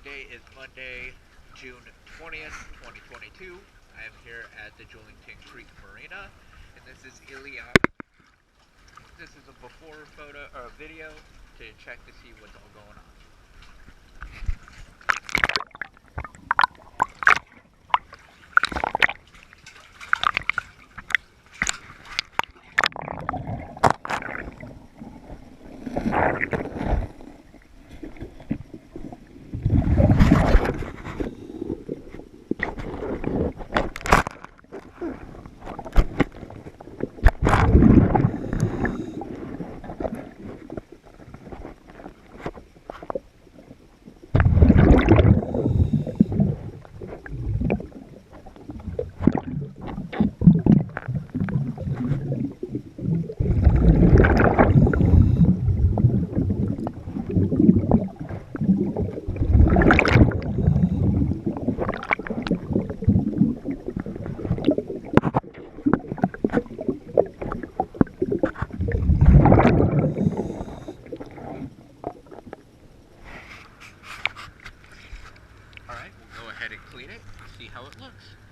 Today is Monday, June 20th, 2022. I am here at the Julington Creek Marina, and this is Ileina. This is a before photo or video to check to see what's all going on. Alright, we'll go ahead and clean it and see how it looks.